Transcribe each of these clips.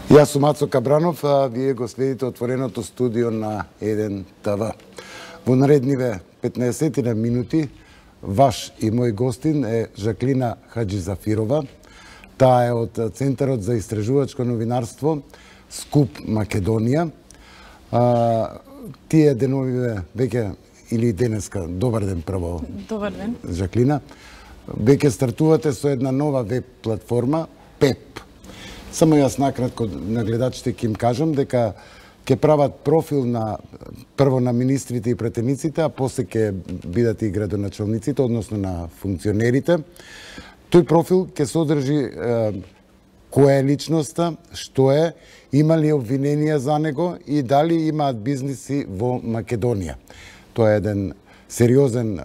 Јас сум Ацо Кабранов, а вие го следите отвореното студио на 1 ТВ. Во наредниве 15 минути, ваш и мој гостин е Жаклина Хаџизафирова. Таа е од Центарот за истражувачко новинарство Скуп Македонија. Тие деновиве веќе или денеска, добар ден прво. Добар ден. Жаклина. Веќе стартувате со една нова веб платформа ПЕП. Само јас накратко на гледачите ќе им кажам дека ќе прават профил прво на министрите и претениците, а после ќе бидат и градоначалниците, односно на функционерите. Тој профил ќе содржи која е личноста, што е, има ли обвиненија за него и дали имаат бизниси во Македонија. Тоа е еден сериозен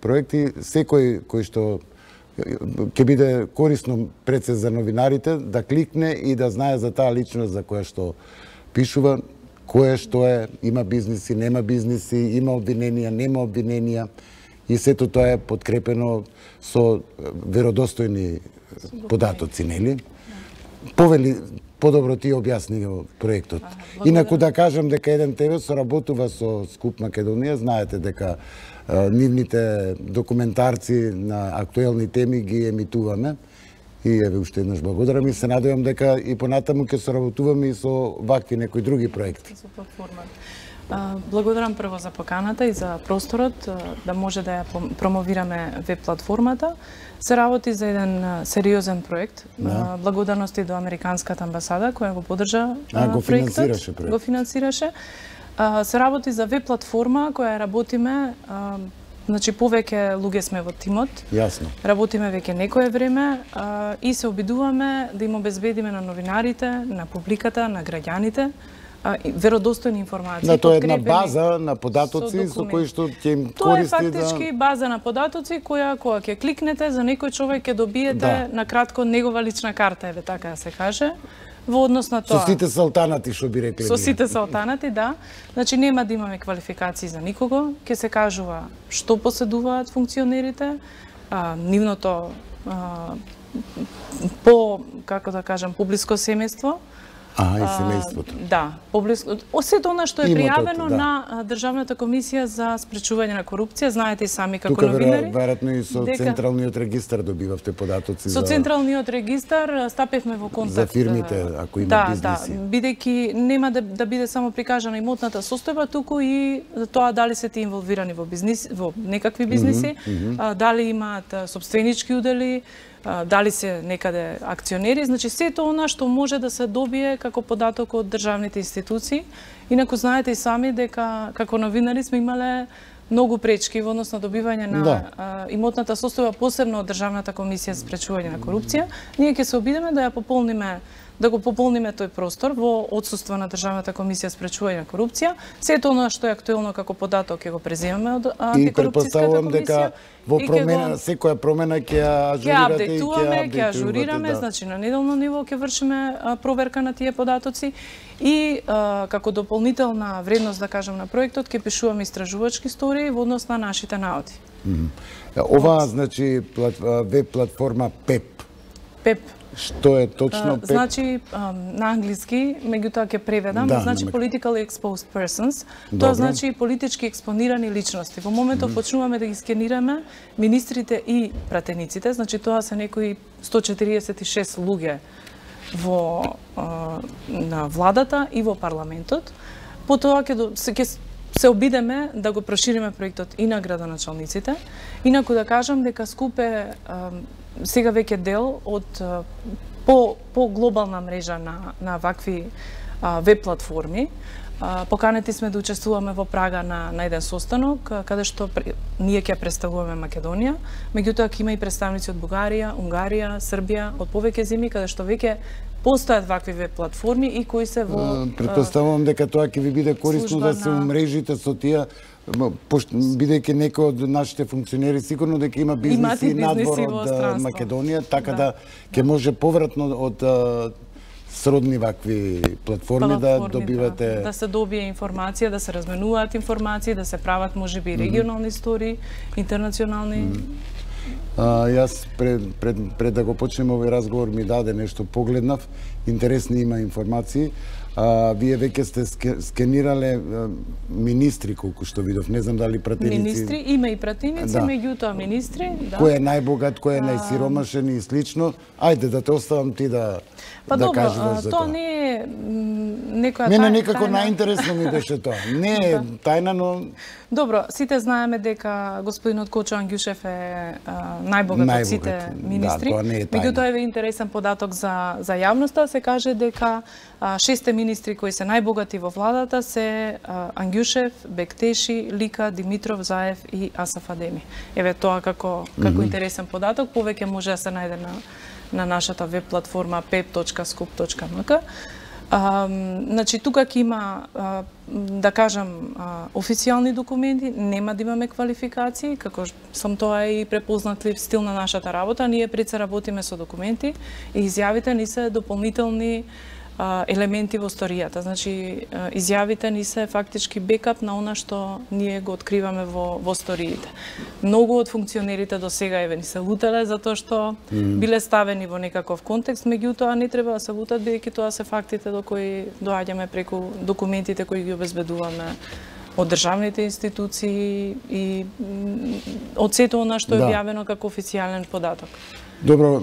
проект и секој кој што ќе биде корисно пред се за новинарите да кликне и да знае за таа личност за која што пишува, кое што е, има бизниси, нема бизниси, има обвиненија, нема обвиненија и сето тоа е подкрепено со веродостојни податоци, нели? Повели подобро ти објасни го проектот. Инаку да кажам дека 1 ТВ соработува со Скуп Македонија, знаете дека нивните документарци на актуелни теми ги емитуваме и еве уште еднаш благодарам и се надевам дека и понатаму ќе соработуваме и со вакви некои други проекти. Благодарам прво за поканата и за просторот да може да ја промовираме веб платформата. Се работи за еден сериозен проект. Благодарности до Американската амбасада која го поддржа проектот. Го финансираше. Се работи за веб платформа која работиме, значи повеќе луѓе сме во тимот. Јасно. Работиме веќе некое време и се обидуваме да им обезбедиме на новинарите, на публиката, на граѓаните веродостојни информации. Да, тоа е една база на податоци со кои што ќе им користи. Тоа е фактички база на податоци која кога ќе кликнете за некој човек ќе добиете на кратко негова лична карта, еве така да се каже. Во однос на тоа. Со сите салтанати што би рекле. Со сите салтанати, да. Значи нема да имаме квалификации за никого, ќе се кажува што поседуваат функционерите, нивното по, како да кажам, публиско семејство. И семејството. Да, публиско. Сето она што е пријавено на Државната комисија за спречување на корупција, знаете и сами како новинари. Тука веројатно и со Централниот регистар добивавте податоци за... Со Централниот регистар стапевме во контакт. За фирмите, ако има бизниси. Да, бидејќи нема да биде само прикажана имотната состојба, туку и тоа дали се ти инволвирани во бизнис, во некакви бизниси, дали имаат сопственички удели, дали се некаде акционери, значи сето она што може да се добие како податок од државните институции. Инаку знаете и сами дека како новинари сме имале многу пречки во однос на добивање на имотната состојба, посебно од Државната комисија за спречување на корупција. Ние ќе се обидеме да го пополниме тој простор во отсуство на Државната комисија за спречување на корупција. Сето она што е актуелно како податок ќе го преземаме од антикорупцијската комисија. Дека во промена, секоја промена ќе ажурирате и ќе ажурираме, значи на неделно ниво ќе вршиме проверка на тие податоци и како дополнителна вредност, да кажам, на проектот ќе пишуваме истражувачки истории во однос на нашите наоди. Ова, значи, веб платформа ПЕП. ПЕП. Што е точно ПЕП? Значи, на англиски, меѓутоа ќе преведам, значи politically exposed persons. Тоа значи политички експонирани личности. Во моментов почнуваме да ги скенираме министрите и пратениците, значи тоа се некои 146 луѓе на владата и во парламентот. Потоа ќе се обидеме да го прошириме проектот и на градоначалниците. Инаку да кажам дека Скуп е сега веќе дел од по-глобална мрежа на вакви веб платформи. Поканети сме да учествуваме во Прага на еден состанок, каде што ние ќе представуваме Македонија, меѓутоа ќе има и представници од Бугарија, Унгарија, Србија, од повеќе земји, каде што веќе постојат вакви веб платформи и кои се во... Претпоставувам дека тоа ќе ви биде корисно да се умрежите со тие, бидејќи некои од нашите функционери сигурно дека има бизниси надвор од Македонија, така да ќе може повратно од сродни вакви платформи да добивате... Да се добие информација, да се разменуваат информации, да се прават можеби регионални истории, интернационални... Јас пред да го почнем овој разговор ми даде нешто, погледнав, интересни има информации. Вие веќе сте скенирале министри, колку што видов, не знам дали пратеници... Министри, има и пратеници, меѓутоа министри, да. Кој е најбогат, кој е најсиромашен и слично. Ајде да те оставам ти да кажеш за тоа. Тоа не е некоја тајна. Мене некако најинтересно ми беше тоа. Не е тајна, но... Добро, сите знаеме дека господинот Кочо Ангјушев е најбогат од сите министри. Меѓутоа е интересен податок за јавноста. Се каже дека 6 министри кои се најбогати во владата се Ангјушев, Бектеши, Лика, Димитров, Заев и Асаф Адеми. Еве тоа како интересен податок, повеќе може да се најде на нашата веб платформа pep.skup.mk. Значи, тука ќе има, да кажам, официјални документи, нема да имаме квалификации, како сам тоа и препознатлив стил на нашата работа. Ние пред се работиме со документи и изјавите ни се дополнителни елементи во сторијата. Значи, изјавите ни се фактички бекап на она што ние го откриваме во сториите. Многу од функционерите до сега ни се лутеле затоа што биле ставени во некаков контекст, меѓутоа не треба да се лутат, бидејќи тоа се фактите до кои доаѓаме преку документите кои ги обезбедуваме од државните институции и од сето она што е објавено како официјален податок. Добро,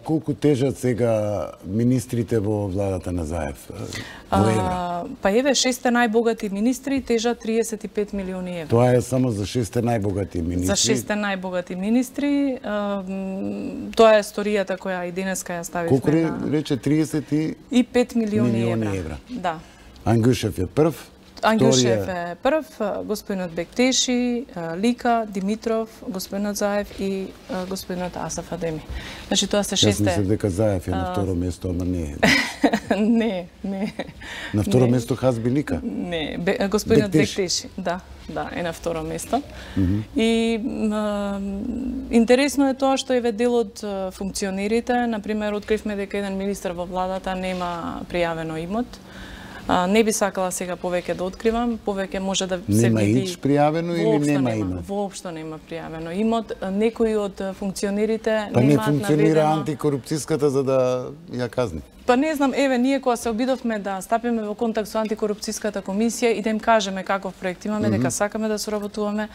колку тежат сега министрите во владата на Заев во евра? Па еве, 6 најбогати министри тежат 35 милиони евра. Тоа е само за 6 најбогати министри? За 6 најбогати министри. Тоа е сторијата која и денеска ја ставивме. Колку рече 35 милиони евра? Да. Ангјушев е прв? Ангјушев е прв, господинот Бектеши, Лика, Димитров, господинот Заев и господинот Асаф Адеми. Значи тоа се 6. Јас мислев дека Заев е на второ место, ама не е. Не. На второ место Хазби Лика? Не, господинот Бектеши, да, е на второ место. И интересно е тоа што еве дел од функционерите, например, откривме дека еден министер во владата нема пријавено имот. Не би сакала сега повеќе да откривам, повеќе може да се види... Нема ич пријавено или нема имот? Воопшто нема пријавено имот. Некои од функционерите немаат наведено... Па не функционира антикорупцијската за да ја казни? Па не знам, еве, ние кога се обидовме да стапиме во контакт со антикорупцијската комисија и да им кажеме каков проект имаме, дека сакаме да соработуваме,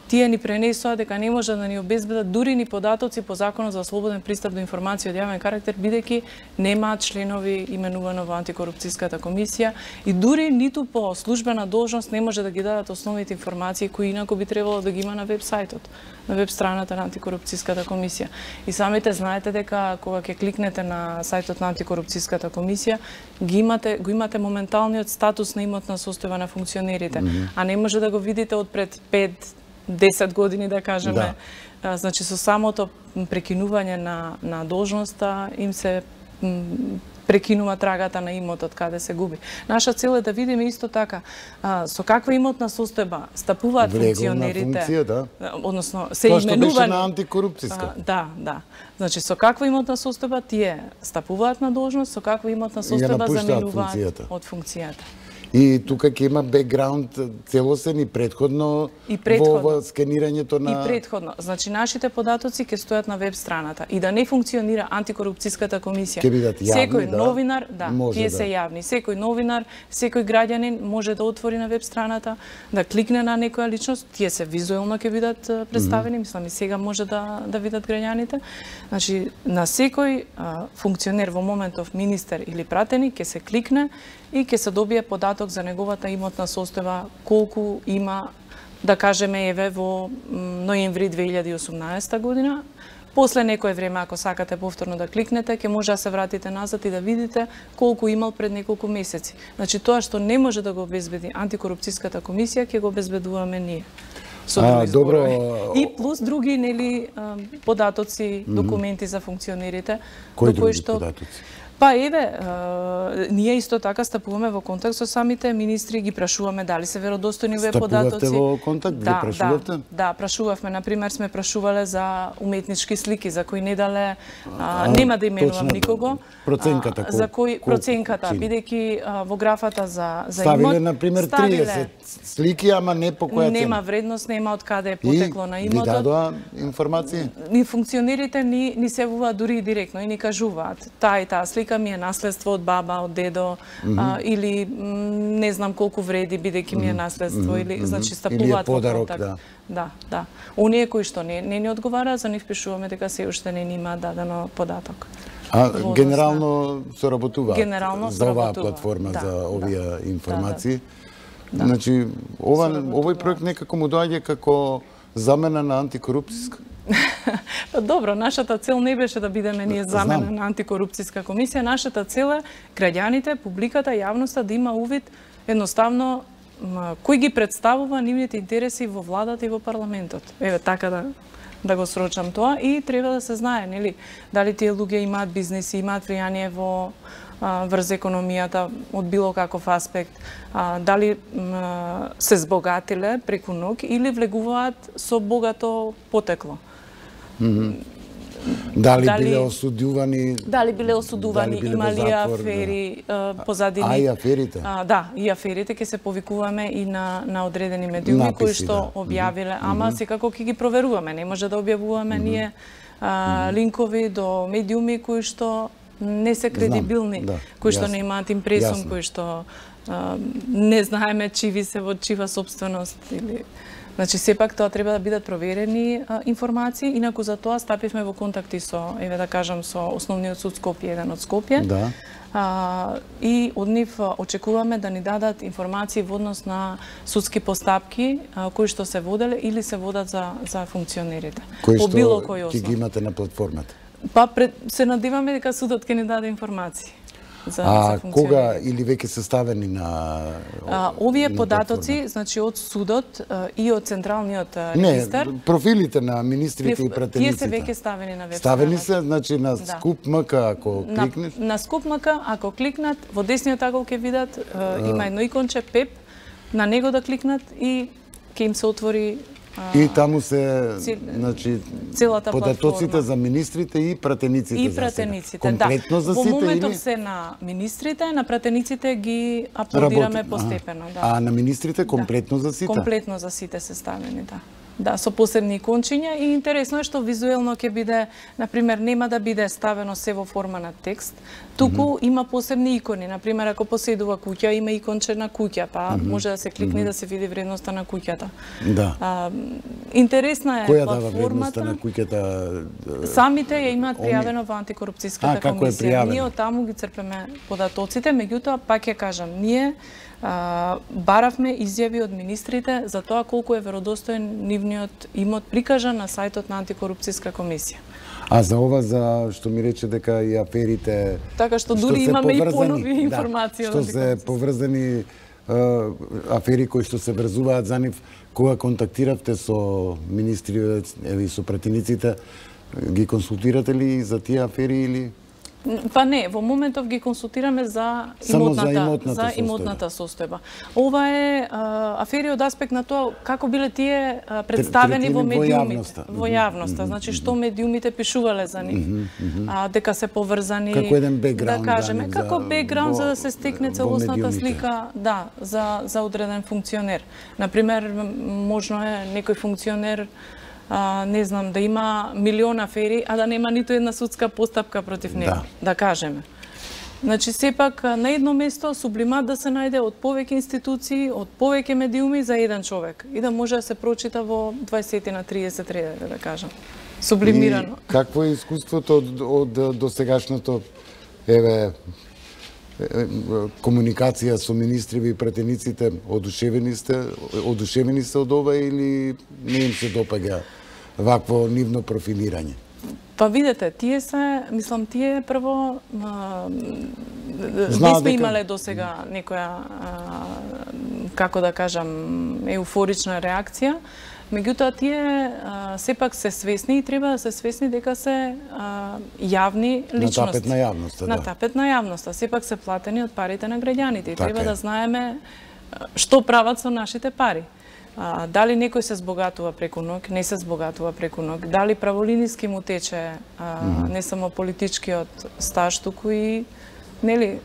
тие ни пренесоа дека не може да ни обезбедат дури ни податоци по Законот за слободен пристап до информации од јавен карактер, бидејќи немаат членови именувано во антикорупцијската комисија и дури ниту по службена должност не може да ги дадат основните информации кои инаку би требало да ги има на веб сајтот, на веб страната на антикорупцијската комисија. И самите знаете дека кога ќе кликнете на сајтот на антикорупцијската комисија, го имате моменталниот статус на имотна состојба на функционерите, а не може да го видите од пред 5-10 години, да кажеме. Значи, со самото прекинување на должноста им се прекинува трагата на имотот каде се губи. Наша цел е да видиме исто така со каква имотна состојба стапуваат функционерите, функција, односно се именувани. Тоа што беше на антикорупцијска. Да. Значи, со каква имотна состојба тие стапуваат на должност, со каква имотна состојба заменуваат од функцијата. И тука ќе има бекграунд целосен и предходно во скенирањето на... И предходно. Значи, нашите податоци ќе стојат на веб страната. И да не функционира антикорупцијската комисија. Ќе бидат јавни, секој новинар, тие се јавни. Секој новинар, секој граѓанин може да отвори на веб страната, да кликне на некоја личност, тие се визуелно ќе бидат представени, мислам и сега може да видат граѓаните. Значи, на секој функционер во моментов министер или пратеник ќе се кликне и ќе се добие податок за неговата имотна состојба, колку има, да кажеме, еве во ноември 2018 година. После некое време, ако сакате повторно да кликнете, ќе може да се вратите назад и да видите колку имал пред неколку месеци. Значи, тоа што не може да го обезбеди антикорупцијската комисија, ќе го обезбедуваме ние. Добро. И плюс други податоци, документи за функционерите. Кои други податоци? Па еве, ние исто така стапуваме во контакт со самите министри, ги прашуваме дали се веродостојни овие податоци. Стапувавте во контакт, ги прашувавте? Да, прашувавме. Например, сме прашувале за уметнички слики, за кои не дале, нема да именувам никого. Проценката, за кои проценката, бидејќи во графата за имот ставиле на пример 30 слики, ама не по која цена. Нема вредност, нема од каде е потекло на имотот. И ви дадоа информации? Ни функционерите ни се јавуваат дури и директно и ни кажуваат таа и таа слика ми е наследство од баба, од дедо, или не знам колку вреди бидејќи ми е наследство, или значи стапуваат во контакт. Да. Оние кои што не ни одговара, за нив пишуваме дека се уште не има дадено податок. Генерално се работува за оваа работува. платформа, за овие информации. Значи, овој проект некако му доаѓа како замена на антикорупцијска? Добро, нашата цел не беше да бидеме ние замена на антикорупцијска комисија. Нашата цел е граѓаните, публиката, јавноста да има увид едноставно кој ги представува нивните интереси во владата и во парламентот. Еве така да го срочам тоа и треба да се знае, нели, дали тие луѓе имаат бизнеси, имаат влијание врз економијата од било каков аспект, дали се збогатиле преку ног или влегуваат со богато потекло. Дали биле осудувани? Дали биле осудувани, имали афери позадини. А и аферите? Да, и аферите ќе се повикуваме и на одредени медиуми кои што објавиле, ама секако ќе ги проверуваме, не може да објавуваме ние линкови до медиуми кои што не се кредибилни, кои што не имаат импресум, кои што не знаеме чиви се во чива собственост или... Значи, сепак тоа треба да бидат проверени информации, инаку за тоа стапивме во контакти со, еве да кажам, со Основниот суд Скопје, еден од Скопје. Да. И од нив очекуваме да ни дадат информации во однос на судски постапки кои што се воделе или се водат за функционерите. Кои што ќе ги имате на платформата? Па се надеваме дека судот ќе ни даде информации. Кога или веќе се ставени на овие податоци, значи од судот и од централниот регистар? Не, профилите на министрите и пратениците. Тие се веќе ставени на веб-страницата. Ставени се, значи на Скуп МК ако кликнеш? На Скуп МК ако кликнат, во десниот агол ќе видат има едно иконче ПЕП, на него да кликнат и ќе им се отвори и таму се, значи, податоците за министрите и пратениците. И пратениците, комплетно за сите или? Во моментов се на министрите, на пратениците ги аплодираме постепено. А на министрите комплетно за сите? Комплетно за сите се ставени, да. Да, со посебни икончиња и интересно е што визуелно ќе биде, например, нема да биде ставено се во форма на текст, туку има посебни икони. Например, ако поседува куќа, има иконче на куќа, па може да се кликне да се види вредноста на куќата. Да. Интересна е платформата. Која дава вредноста на куќата? Самите ја имаат пријавено во антикорупцијската комисија. Како е пријавено? Ние од таму ги црпеме податоците, меѓутоа пак ќе кажам, ние баравме изјави од министрите за тоа колку е веродостоен нивниот имот прикажан на сајтот на антикорупцијска комисија. А за ова, за што ми рече дека и аферите... Така што дури имаме и понови информации. Што се поврзани афери кои што се врзуваат за нив, кога контактиравте со министри и со пратениците, ги консултирате ли за тие афери или... Па не, во моментов ги консултираме за имотната состојба. Ова е афери од аспект на тоа како биле тие представени во медиумите, во јавноста. Значи што медиумите пишувале за нив, дека се поврзани, како еден бекграунд, да кажеме, како бекграунд за да се стекне целосната слика, да, за одреден функционер. Например, можно е некој функционер не знам, да има милион афери, а да нема ниту една судска постапка против него, да кажеме. Значи, сепак, на едно место сублимат да се најде од повеќе институции, од повеќе медиуми за еден човек и да може да се прочита во 20 на 30 реда, да кажам. Сублимирано. И какво е искуството од досегашното, комуникација со министри и пратениците? Одушевени сте од ова или не им се допаѓа вакво нивно профилирање? Па видете, тие прво не сме имале досега некоја, како да кажам, еуфорична реакција. Меѓутоа, тие сепак се свесни и треба да се свесни дека се јавни личности. На тапет на јавноста, На тапет на јавноста. Сепак се платени од парите на граѓаните и треба да знаеме што прават со нашите пари. Дали некој се збогатува преку ноќ, не се збогатува преку ноќ, дали праволиниски му тече не само политичкиот стаж, туку и нели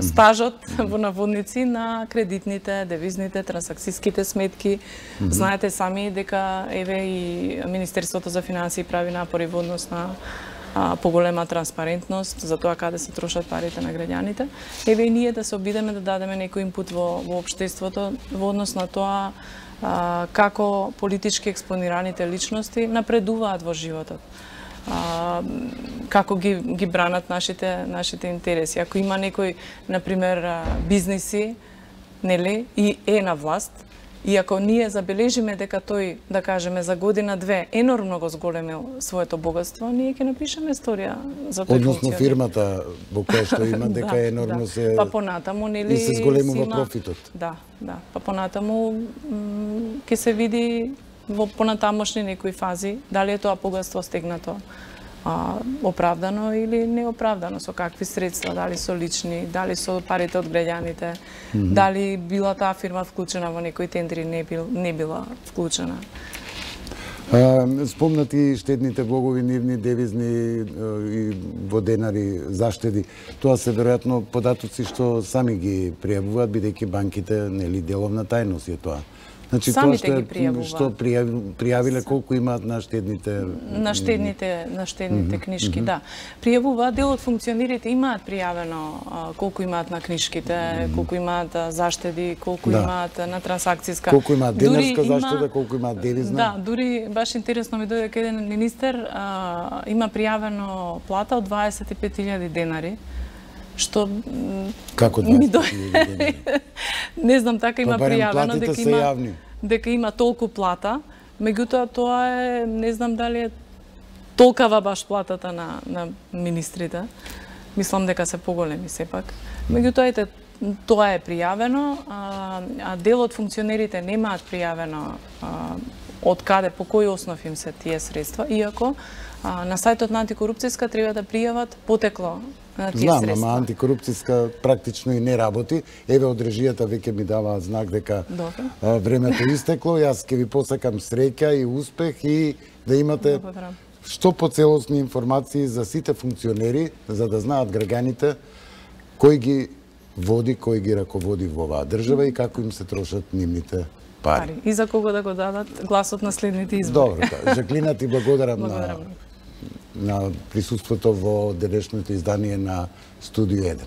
стажот во наводници на кредитните, девизните, трансакцијските сметки. Знаете сами дека еве и Министерството за финансии прави напори во однос на поголема транспарентност за тоа каде се трошат парите на граѓаните. Еве и ние да се обидеме да дадеме некој инпут во општеството во однос на тоа како политички експонираните личности напредуваат во животот. Како ги бранат нашите интереси. Ако има некој, например, бизниси, нели, и е на власт, и ако ние забележиме дека тој, да кажеме, за година-две енормно го зголемил своето богатство, ние ќе напишеме историја за тој. Односно фирмата во која што има дека енормно се па понатаму, нели, и се зголемува профитот. Да. Па понатаму ќе се види во понатамошни некои фази дали е тоа богатство стегнато оправдано или неоправдано, со какви средства, дали со лични, дали со парите од граѓаните, дали била таа фирма вклучена во некои тендери, не била вклучена. Спомнати штедните влогови, нивни, девизни и во денари заштеди. Тоа се веројатно податоци што сами ги пријавуваат, бидејќи банките, нели, деловна тајност е тоа. Значи, самите тоа ги пријавуваат. Што пријавиле, колку имаат на штедните... На штедните книшки, да. Пријавуваат, дел од функционерите имаат пријавено колку имаат на книшките, колку имаат заштеди, колку имаат на трансакцијска. Колку имаат денарска заштеда, колку имаат девизна. Да, дури баш интересно ми дојде дека еден министер има пријавено плата од 25.000 денари, што како 25.000 денари? Не знам, така има пријавено дека има толку плата, меѓутоа тоа е, не знам дали е толкава баш платата на министрите. Мислам дека се поголеми сепак. Меѓутоа ете, тоа е пријавено, а дел од функционерите немаат пријавено од каде, по кој основ им се тие средства, иако на сајтот на антикорупцијска треба да пријават потекло на тие средства. Знам, ама антикорупцијска практично и не работи. Еве од режијата веќе ми дава знак дека времето истекло. Јас ќе ви посакам среќа и успех и да имате што поцелосни информации за сите функционери, за да знаат граѓаните кој ги води, кој ги раководи во оваа држава и како им се трошат нивните пари. И за кого да го дадат гласот на следните избори. Добро, Жаклина, ти благодарам на присуството во денешното издание на Студио 1.